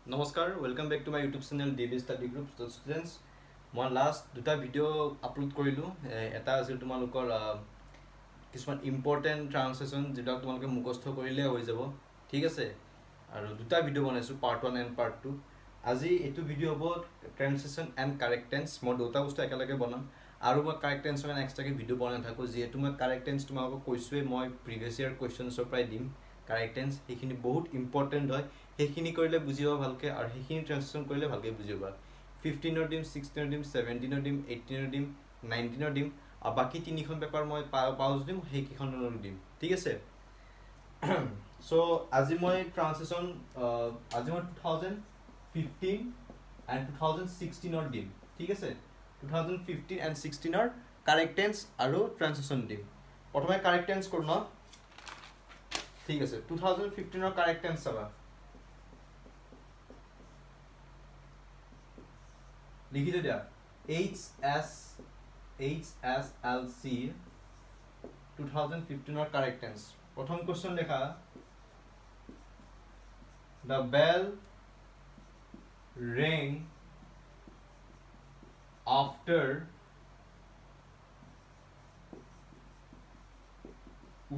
Namaskar, welcome back to my YouTube channel Daily Study Group. So students, মই last দুটা video upload কৰিলোঁ এটা আছিল তোমালোকৰ কিছুমান ইম্পৰ্টেণ্ট ট্ৰান্সলেশ্যন যেটা তোমালোকে মুখস্থ কৰিলে হৈ যাব ঠিক আছে আৰু দুটা ভিডিও বনাইছোঁ পাৰ্ট 1 এণ্ড পাৰ্ট 2 আজি এইটো ভিডিও হ'ব ট্ৰান্সলেশ্যন এণ্ড কাৰেক্ট টেন্স মই দুটা বস্তু একেলগে বনাম আৰু মই কাৰেক্ট টেন্সৰ কাৰণে এক্সট্ৰাকে ভিডিও বনাই থাকোঁ যিহেতু মই কাৰেক্ট টেন্স তোমালোকক কৈছোঁৱেই মই প্ৰিভিয়াছ ইয়াৰ কুৱেশ্যনছৰ পৰাই দিম কাৰেক্ট টেন্স সেইখিনি বহুত ইম্পৰ্টেণ্ট হয় সেইখিনি কৰিলে বুজিবা ভালকৈ আৰু সেইখিনি ট্ৰান্সলেশ্যন কৰিলে ভালকৈ বুজিবা 15 দিম 16 দিম 17 দিম 18 দিম 19 দিম আৰু বাকি তিনিখন পেপাৰ মই পাউজ দিম সেইকেইখনৰ দিম ঠিক আছে সো আজি মই ট্ৰান্সলেশ্যন আজি মই 2015 and 2016 দিম ঠিক আছে 2015 and 16 কাৰেক্ট টেন্স আৰু ট্ৰান্সলেশ্যন দিম প্ৰথমে কাৰেক্ট টেন্স কৰো না ঠিক আছে 2015 কাৰেক্ট টেন্স চাবা লিখি দিয়া HSLC 2015 কারেক্ট টেন্স প্রথম কোশ্চেন লেখা The bell rang after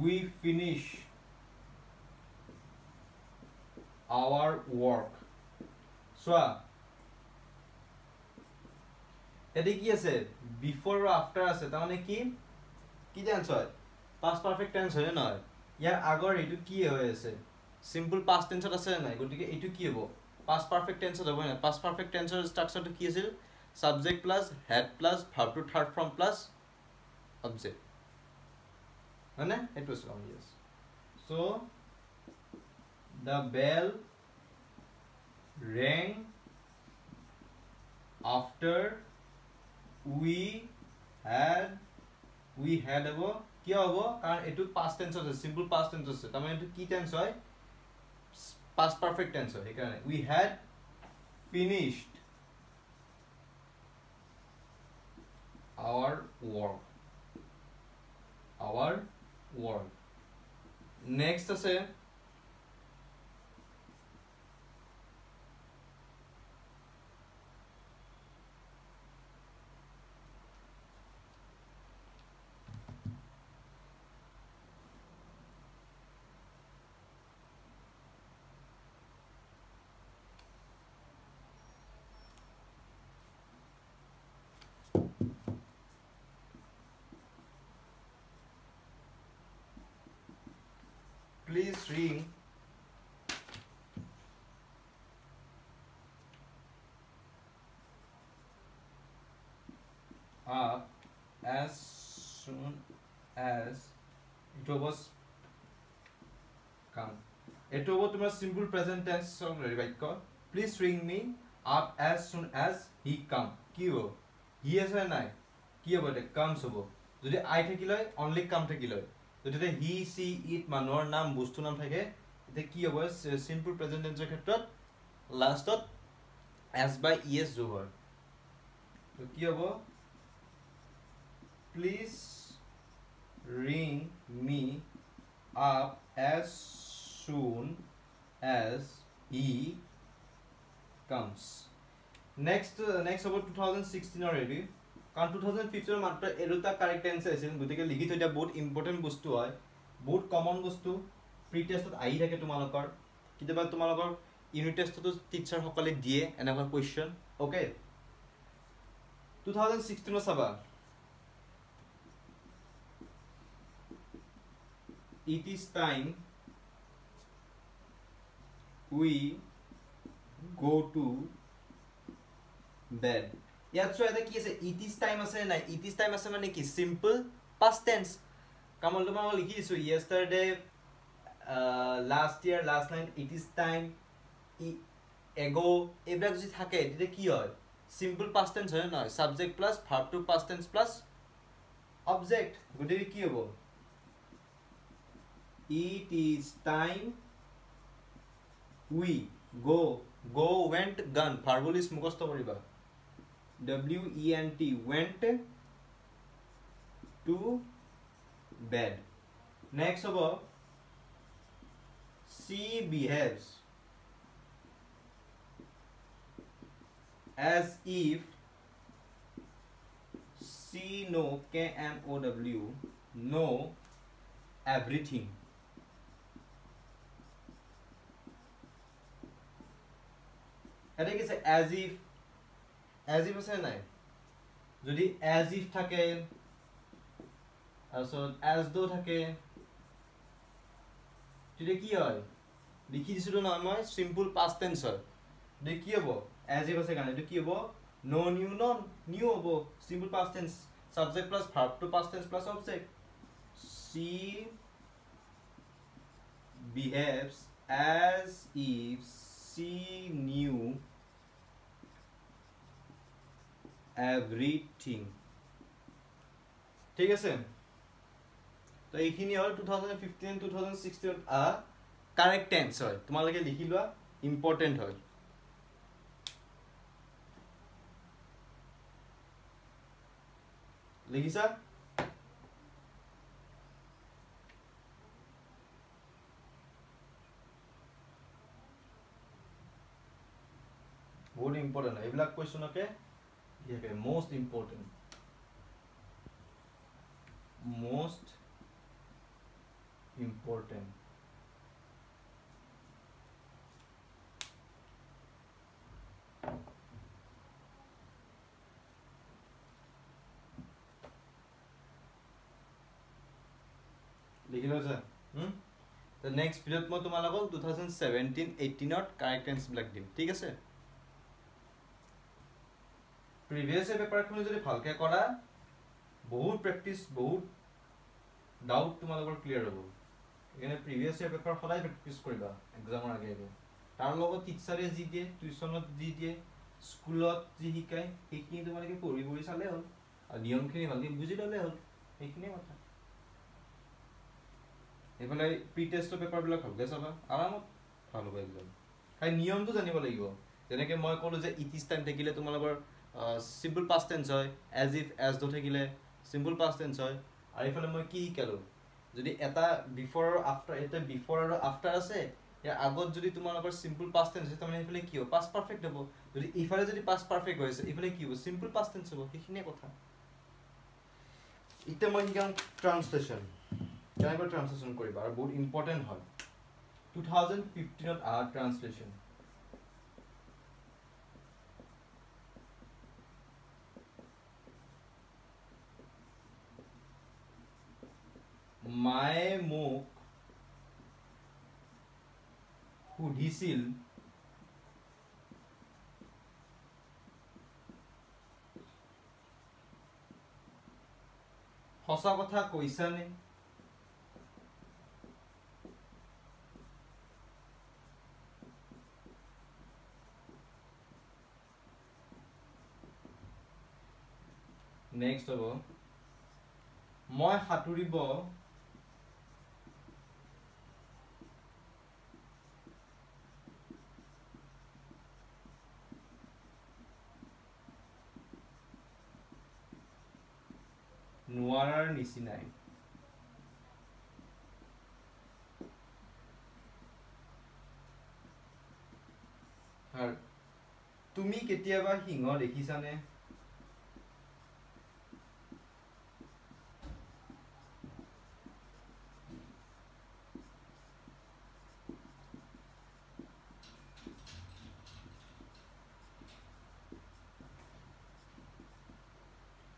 we finish our work so এতে কি আছে বিফোর আর আফটার আছে তার মানে কি কি টেন্স হয় পাস্ট পারফেক্ট টেন্স হয় না ইয়ার আগৰ এটো কি হৈ আছে সিম্পল পাস্ট টেন্সত আছে না গতিকে এটো কি হ'ব পাস্ট পারফেক্ট টেন্সত হ'ব না পাস্ট পারফেক্ট টেন্সৰ স্ট্ৰাকচাৰটো কি আছিল subject plus head plus verb to third form plus object মানে এটো আছে yes so the bell rang after we had হবো কি হবো কারণ এটো past tense আছে simple past tense আছে তার মানে এটো কি tense হয় past perfect tense হয় এখানে we had finished our work next আছে Please ring up as soon as it was come. It was তোমার simple present tense already বাক্য. Please ring me up as soon as he come. কি হব? He আছে নাই? কি হব এটা comes হব. যদি I থাকিলে only come থাকিলে যদি হি সি ইট মানুহৰ নাম বস্তুৰ নাম থাকে এটা কি হ'ব সিম্পল প্ৰেজেন্ট টেন্সৰ ক্ষেত্ৰত লাষ্টত এস বাই ইএস যোগ হয় তো কি হ'ব please ring me up as soon as he comes next হ'ব 2016 already কারণ 2015 মাত্র এরুটা কারেক্ট টেন্স আছিল গতিকে লিখি থৈ দিয়া বহুত ইম্পৰ্টেন্ট বস্তু হয় বহুত কমন বস্তু প্ৰি টেষ্টত আহি থাকে তোমালোকৰ কিবা তোমালোকৰ ইউনিট টেষ্টটো টিচাৰ সকলে দিয়ে এনেকুৱা কোৱেশ্চন ওকে 2016 চাবা it is time we go to bed ইয়াত সো এটা কি আছে it is time আছে না it is time আছে মানে কি simple past tense কামল তোমাক লিখি দিছো yesterday last year last night it is time ago এবিলাক যদি থাকে এটা কি হয় simple past tense হয় না subject plus verb to past tense plus object গতিকে কি হ'ব it is time we go went gone verbal is মুখস্থ কৰিবা WENT went to bed next hobo she behaves as if she know KNOW know everything. এটা কি as if আছে নাই যদি as if থাকে also as though থাকে তেতিয়া কি হয় লিখি দিছিলো না মই সিম্পল পাস্ট টেন্স হয় দে কি হ'ব as if আছে কাৰণে এটো কি হ'ব no new হ'ব simple past tense subject plus verb to past tense plus object she behaves as if she knew everything ঠিক আছে তো এইখিনি হল 2015 2016 আ কারেক্ট টেন্স হয় তোমালোকে লিখি লোৱা ইম্পৰ্টেন্ট হয় লিখিছা বহুত ইম্পৰ্টেন্ট হয় এইবিলাক কোৱেশ্চনকে দিকে most important লিখিলো আছে তো নেক্সট ভিডিওত মই তোমালোকক 2017 18 ত কারেক্ট টেন্স বিলাক দিম ঠিক আছে প্রিভিয়াস পেপারখন যদি ভালকে কৰা বহুত প্ৰ্যাকটিস বহুত ডাউট তোমালোকৰ ক্লিয়াৰ হ'ব এখানে প্ৰিভিয়াস পেপাৰ সদায় প্ৰ্যাকটিস কৰিবা এক্সামৰ আগে আগে তাৰ লগত টিচাৰে যি দিয়ে টিউশনত যি দিয়ে স্কুলত যি শিকায় সেইখিনি তোমালোকে পঢ়ি চালে হ'ল আৰু নিয়মখিনি ভালকে বুজি ললে হ'ল সেইখিনি কথা এফালে প্ৰি টেস্ট পেপাৰ বিলাক ভালকে চাবা আৰামত ভাল হ'ব একদম খাই নিয়মটো জানিব লাগিব যেনেকৈ মই ক'লো যে ইট ইজ টাইম থাকিলে তোমালোকৰ simple past tense হয় as if as though থাকিলে simple past tense হয় আৰু ইফালে মই কি শিকালো যদি এটা before আৰু after এটা before আৰু after আছে ইয়াৰ আগত যদি তোমালোকৰ simple past tense আছে মানে ইফালে কি হ'ব past perfect হ'ব যদি ইফালে যদি past perfect হৈছে ইফালে কি হ'ব simple past tense হ'ব সেইখিনিয়ে কথা ইতে মই শিকাম ট্ৰান্সলেচন কেনেকৈ ট্ৰান্সলেচন কৰিবা আৰু বহুত ইম্পৰ্টেন্ট হয় 2015 ত ট্ৰান্সলেচন মায়ে মোক সুধিছিল সঁচা কথা কৈছানে নেক্সট হ'ব মই সাঁতুৰিব নোৱাৰাৰ নিচিনাই আৰু তুমি কেতিয়াবা সিংহ দেখিছানে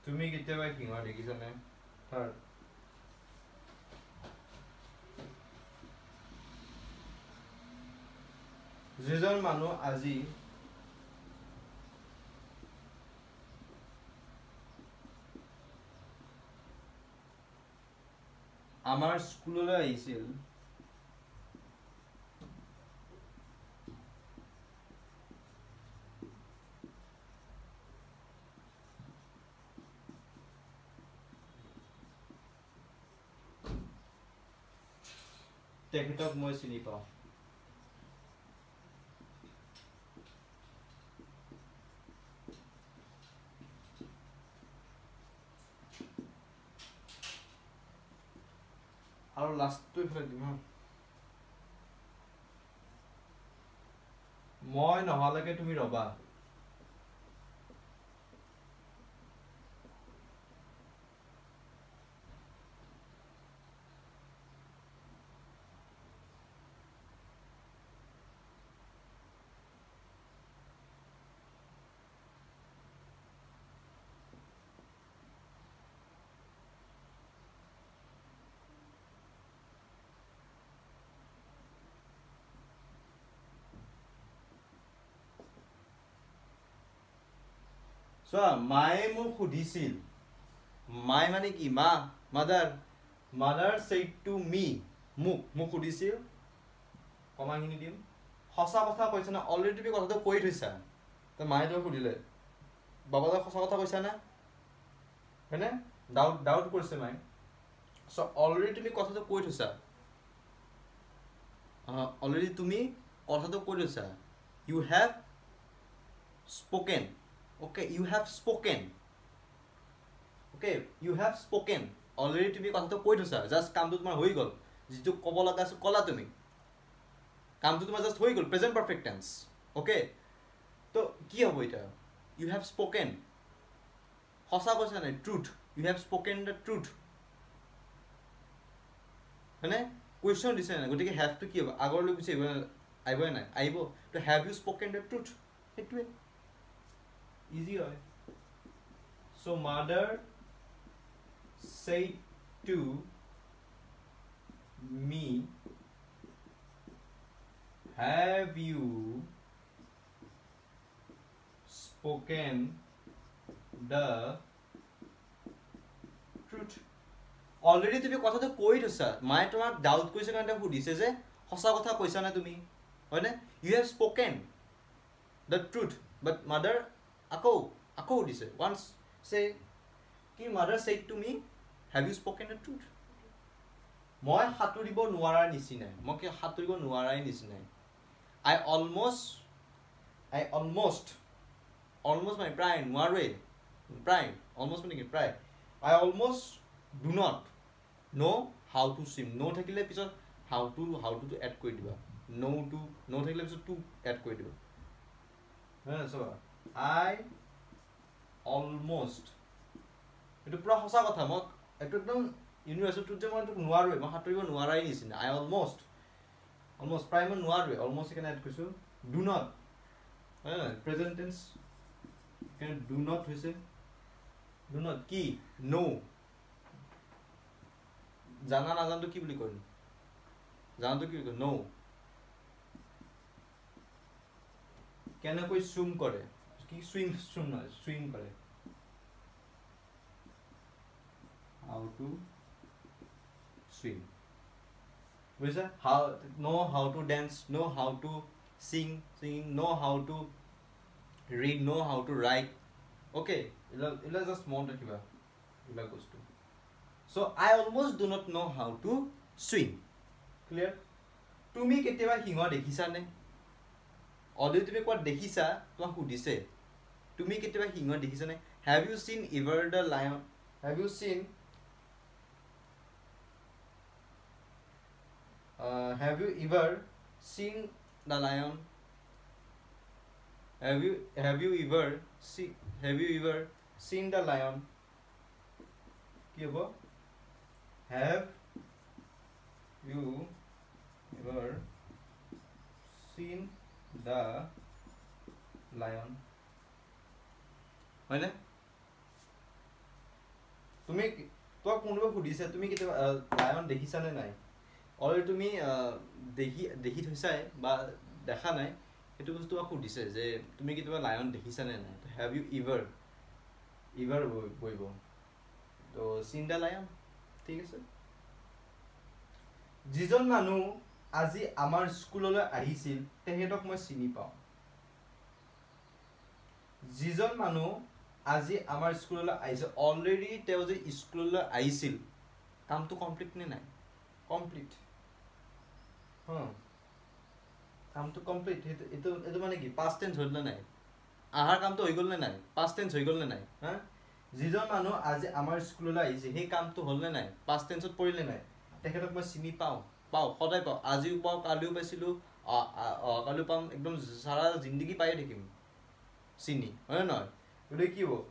তুমি কেতিয়াবা সিংহ দেখিছানে থাৰ্ড যিজন মানুহ আজি আমাৰ স্কুললৈ আহিছিল তেখেতক মই চিনি পাওঁ আৰু লাষ্টটো ইফালে দিম মই নহালৈকে তুমি ৰবা So মায়ে মোক সুধিছিল মাই মানে কি মা mother said to me মোক সুধিছিল কমাখিনি দিম সঁচা কথা কৈছা না অলৰেডি তুমি কথাটো কৈ থৈছা তো মায়ে তোমাক সুধিলে বাবা সঁচা কথা কৈছা না হয়নে ডাউট কৰিছে মায়ে so অলৰেডি তুমি কথাটো কৈ থৈছা অলৰেডি তুমি কথাটো কৈ থৈছা you have spoken okay you have spoken already তুমি কথাটো কৈ থৈছা জাস্ট কামটো তোমাৰ হৈ গ'ল যিটো ক'ব লগা আছে ক'লা তুমি কামটো তোমাৰ জাস্ট হৈ গ'ল প্ৰেজেন্ট পাৰফেক্ট টেন্স ওকে তো কি হ'ব এটা you have spoken সঁচা কৈছা নাই truth you have spoken the truth হয়নে কুৱেশ্যন দিছে নাই গতিকে have to কি হ'ব আগৰলৈ গুচি আহিব নাই আহিব তো have you spoken the truth সেইটোৱে ইজি হয় so mother said to me have you spoken the truth already তুমি কথাটো কৈ থৈছা মায়ে তোমাক ডাউট কৰিছে কাৰণে সুধিছে যে সঁচা কথা কৈছা না তুমি হয়নে you have spoken the truth but mother আকৌ সুধিছে once say কি mother said to me have you spoken the truth মই সাঁতুৰিব নোৱাৰাৰ নিচিনাই মই কি সাঁতুৰিব নোৱাৰাই নিচিনাই I almost মানে প্ৰায় নোৱাৰোৱে প্ৰায় almost মানে কি প্ৰায় I almost do not know how to swim no থাকিলে পিছত how to add কৰি দিবা no থাকিলে পিছত to add কৰি দিবা হ্যাঁ সব I almost এটো পুৰা সঁচা কথা মই এটো একদম ইউনিভাৰ্সিটিত যে মই নোৱাৰোৱে মই সাঁতুৰিব নোৱাৰাই নিচিনা I almost প্ৰায় মই নোৱাৰোৱে almost এখানে এড কৰিছো do not present tense এখানে do not হৈছে do not কি no জানা না জানতো কি বুলি কয় জানতো কি কয় no কেনেকৈ swim কৰে কি swim কৰে how to swim বুঝা know how to dance know how to sing know how to read know how to write okay ila just mount rakiba ila gosto so I almost do not know how to swim clear তুমি কেতিয়াবা সিংহ দেখিছা নে already তুমি কোৱা দেখিছা তোমাক সুধিছে তুমি কেতিয়াবা সিংহ দেখিছা নে have you seen ever the lion have you seen have you ever seen the lion have you ever seen the lion কি হ'ব have you ever seen the lion হয়নে তুমি তোক কোনোবা সুধিছে তুমি কেতিয়াবা লায়ন দেখিছা নে নাই অলৰেডি তুমি দেখি থৈছাই বা দেখা নাই এটো বস্তু সুধিছে যে তুমি কেতিয়াবা লায়ন দেখিছা নে নাই have you ever বইব তো seen the lion ঠিক আছে যিজন মানুহ আজি আমাৰ স্কুললৈ আহিছিল তেহেতক মই চিনি পাওঁ যিজন মানুহ আজি আমাৰ স্কুললৈ আহিছে অলৰেডি তেওঁ যে স্কুললৈ আহিছিল কামটো কমপ্লিট নে নাই কমপ্লিট কামটো কমপ্লিট এটো মানে কি পাস্ট টেন্স হ'ল না নাই আহাৰ কামটো হৈ গ'ল নে নাই পাস্ট টেন্স হৈ গ'ল নে নাই হা যিজন মানুহ আজি আমাৰ স্কুললৈ আহিছে সেই কামটো হ'ল নে নাই পাস্ট টেন্সত পৰিলে নাই তেখেতক মই চিনি পাওঁ সদায় পাওঁ আজিও পাওঁ কালিও পাইছিলো কালিও পাম একদম সারা জিন্দগি পাই থাকিম চিনি হয় নহয় গতিকে কি হ'ব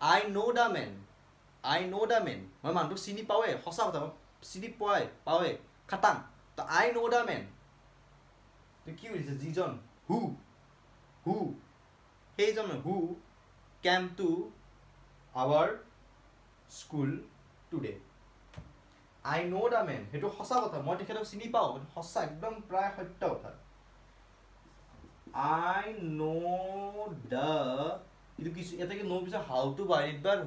I know the man মই মানুহটোক চিনি পাওঁৱে সঁচা কথা চিনি পাওঁৱে খাটাং তো I know the man তো কি হৈছে যিজন who সেইজন who came to our school today I know the man হেতু সঁচা কথা মই তেখেতক চিনি পাওঁ সঁচা একদম প্ৰায় সত্য কথা I know the কিন্তু কিছু এটা কি নো পিছে হাউ টু বাৰিত বাৰ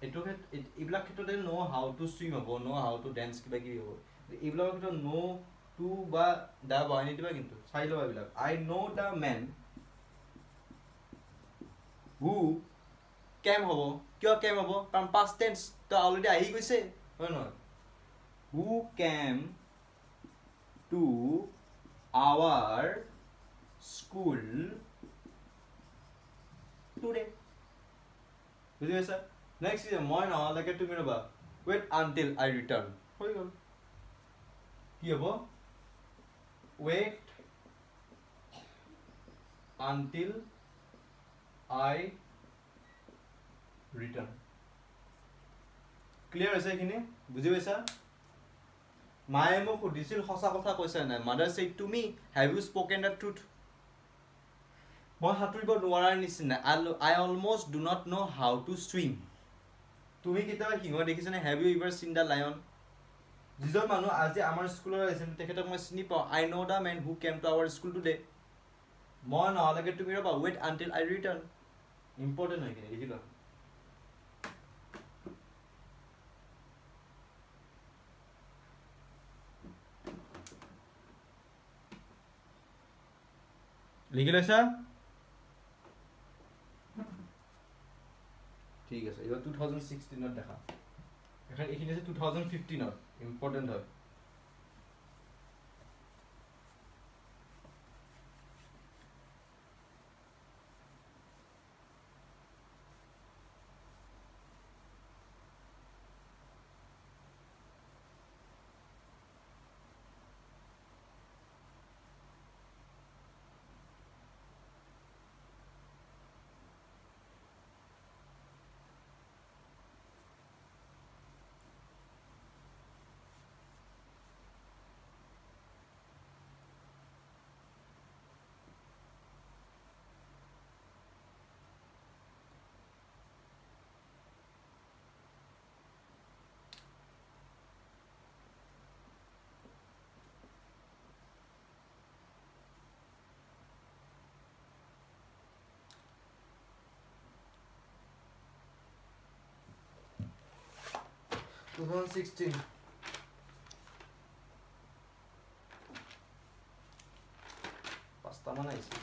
এটো এইবিলাক ক্ষেত্ৰতে নো হাউ টু সুইম হ'ব নো হাউ টু ডেন্স কিবা কি হ'ব এইবিলাকৰ ক্ষেত্ৰত নো টু বা দা বাৰিত দিবা কিন্তু চাই লবা এইবিলাক I know da man who কেম হ'ব কিয় কেম হ'ব কাৰণ পাষ্ট টেন্স তো অলৰেডি আহি গৈছে হয় নহয় who came to our school today বুঝি পাইছা নেক্সট মই নহ'লেকে তুমি ৰবা ৱেট আনটিল আই ৰিটাৰ্ণ হৈ গ'ল কি হ'ব weight until I return clear হৈছে এইখিনি বুজি পাইছা মায়ে মোক সুধিছিল সঁচা কথা কৈছা নাই mother said to me have you spoken the truth মই সাঁতুৰিব নোৱাৰাৰ নিচিনা I almost do not know' how to swim তুমি কেতিয়াবা সিংহ দেখিছানে have you ever seen the lion যিজন মানুহ আজি আমাৰ স্কুলৰ আহিছিল তেখেতক মই চিনি পাওঁ I know' the men who came to our school today মই নহ'লেকে তুমি ৰবা wait until I return important হয় কিনে লিখি লোৱা লিখি লৈছা ঠিক আছে এইবাৰ 2016 দেখা এখন এইখিনি আছে 2015 ইম্পৰ্টেণ্ট হয় পাঁচটামান আহিছে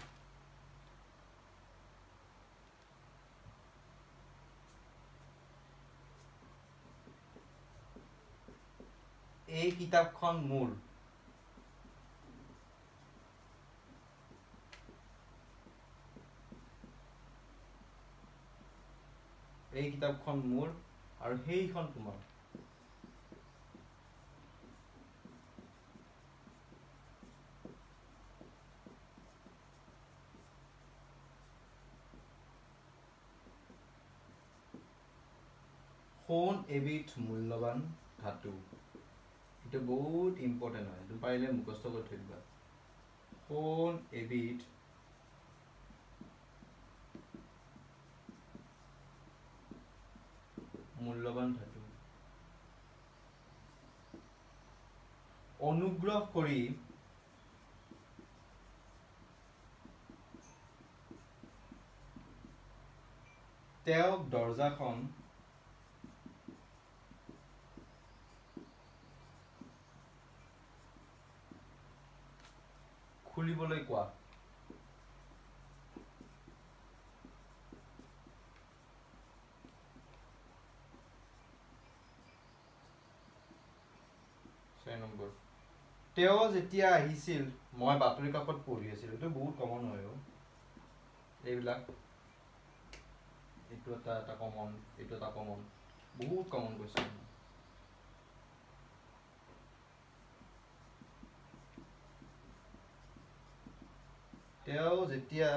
এই কিতাপখন মোৰ এই কিতাপখন মোৰ আৰু সেইখন তোমাৰ সোণ এবিধ মূল্যৱান ধাতু এটা বহুত ইম্পৰ্টেণ্ট হয় এইটো পাৰিলে মুখস্থ কৰি থৈ দিবা সোণ এবিধ মূল্যৱান ধাতু অনুগ্ৰহ কৰি তেওঁক দৰজাখন খুলিবলৈ কোৱা নম্বৰ তেওঁ যেতিয়া আহিছিল মই বাতৰি কাকত পঢ়ি আছিলোঁ এইটো বহুত কমন হয় এইবিলাক এইটো এটা কমন এইটো এটা কমন বহুত কমন কুৱেশ্যন তেওঁ যেতিয়া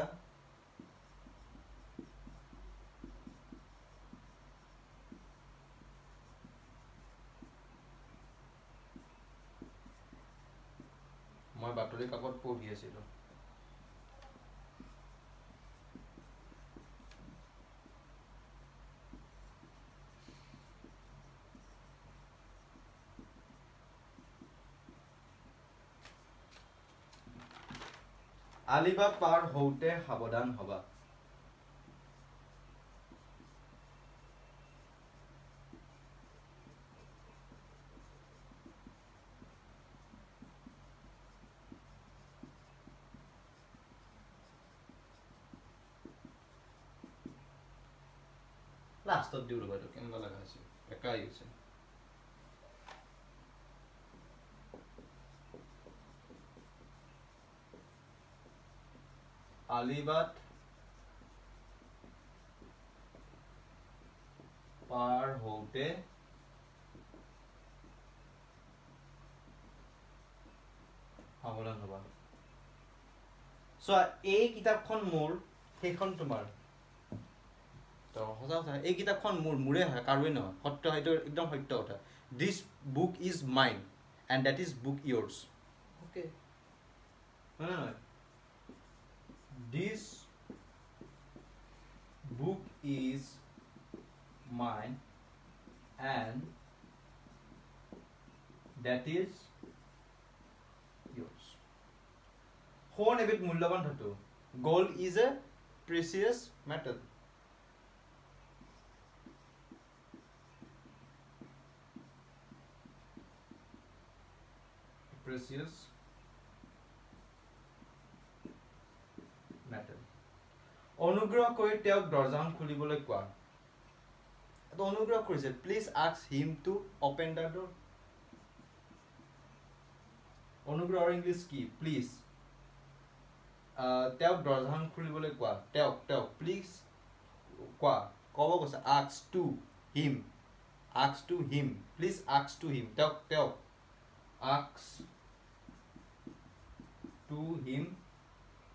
মই বাতৰি কাকত পঢ়ি আছিলোঁ আলিবাগ পাৰ হওঁতে সাৱধান হবা লাষ্টত দিও ৰবা কেনেকুৱা লাগা আছে একা হৈছে আলিবাট পাৰ হওঁতে সাৱধান হবা সো এই কিতাপখন মোৰ সেইখন তোমাৰ তো সঁচা কথা এই কিতাপখন মোৰে হয় কাৰোৱে নহয় সত্য হয়তো একদম সত্য কথা this book is mine and that is book yours okay হয় নহয় this book is mine and that is yours. Horn ebit মূল্যবান ধাতু. Gold is a precious metal. Precious metal. অনুগ্ৰহ কৰি তেওঁক দৰজাখন খুলিবলৈ কোৱা. তো অনুগ্ৰহ কৰিছে please ask him to open the door. অনুগ্ৰহ ইংলিশ কি প্লিজ তেওঁক দৰজাখন খুলিবলৈ কোৱা তেওঁক প্লিজ কোৱা ক'ব কৈছে ask to him please ask to him তেওঁক ask to him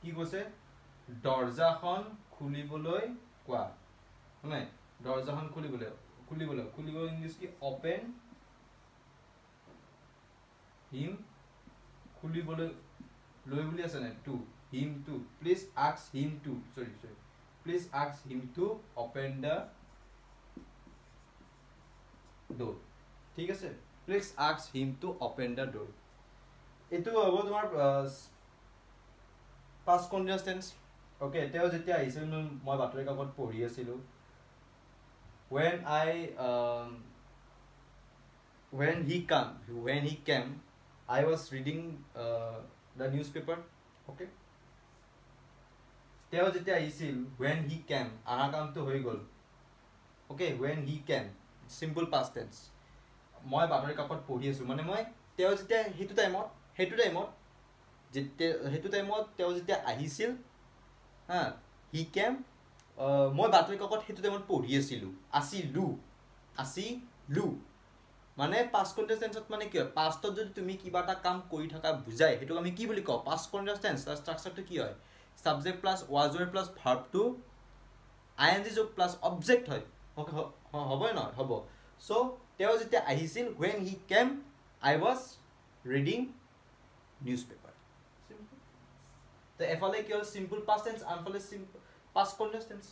কি কৈছে দৰজাখন খুলিবলৈ কোৱা মানে দৰজাখন খুলিবলৈ ইংলিশ কি open him খুলিবলৈ লৈ বুলি আছে নাই to him to please ask him to please ask him to open the door ঠিক আছে please ask him to open the door এটো হ'ব তোমাৰ past continuous tense ওকে তেও যেতিয়া আহিছিল মই বাতৰি কাকত পঢ়ি আছিলো when he came I was reading the newspaper okay teo jete aisil when he came aha kam to hoi gol okay when he came simple past tense moi batori kapot pori asu mane moi teo jete hetu time teo jete ahisil ha he came moi batori kapot hetu time pori asilu মানে past continuous tense মানে কি হয় পাষ্টত যদি তুমি কিবা এটা কাম কৰি থাকা বুজাই হেতু আমি কি বুলি কও past continuous tense তাৰ স্ট্ৰাকচাৰটো কি হয় subject plus was were plus verb to ing যোগ plus object হয় হবে না হব সো তেও যেতিয়া আহিছিল when he came I was reading newspaper simple তো এফালে কি হল simple past tense আনফালে simple past continuous tense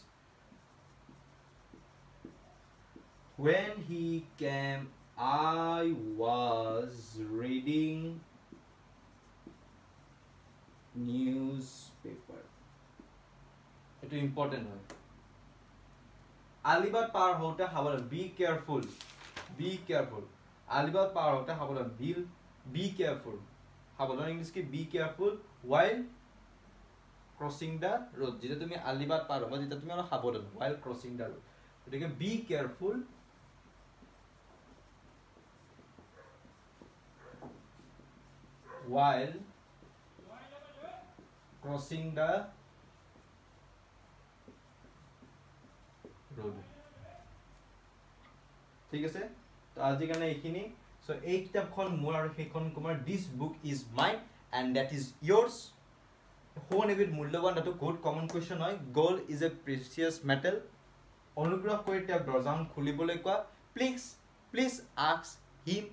when he came I was reading newspaper. It's important. Alibad par hote habar be careful. Alibad par hote habar be careful. Habar English ki be careful while crossing the road. Jeta tumi Alibad par ho jeta tumi alo habar while crossing the road. Etike be careful while crossing the road ঠিক আছে তো আজি কানে এইখিনি so এই কিতাপখন মোৰ আৰু সেইখন Kumar this book is mine and that is yours হোন এবিট মূল্যবান এটো গুড কমন কোৱেশ্চন হয় gold is a precious metal অনুগ্ৰহ কৰি তেওঁক দৰজাখন খুলিবলৈ কোৱা please ask him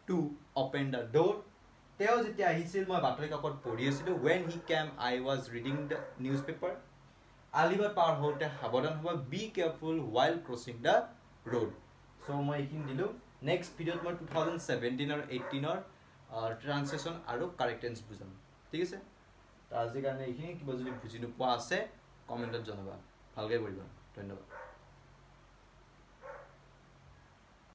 to open the door তেও যেতিয়া আহিছিল মই বাতৰি কাকত পঢ়ি আছিলো when he came I was reading the newspaper আলিবাট পাৰ হওঁতে সাৱধান হ'ব be careful while crossing the road so মই এইখিনি দিলো নেক্সট ভিডিঅ'ত মই 2017 আৰু 18 ৰ ট্ৰান্সলেচন আৰু কাৰেক্ট টেন্স বুজাম ঠিক আছে তো আজি কাৰণে এইখিনি কিবা যদি বুজি নোপোৱা আছে কমেন্টত জনাবা ভালকৈ কৰিবা ধন্যবাদ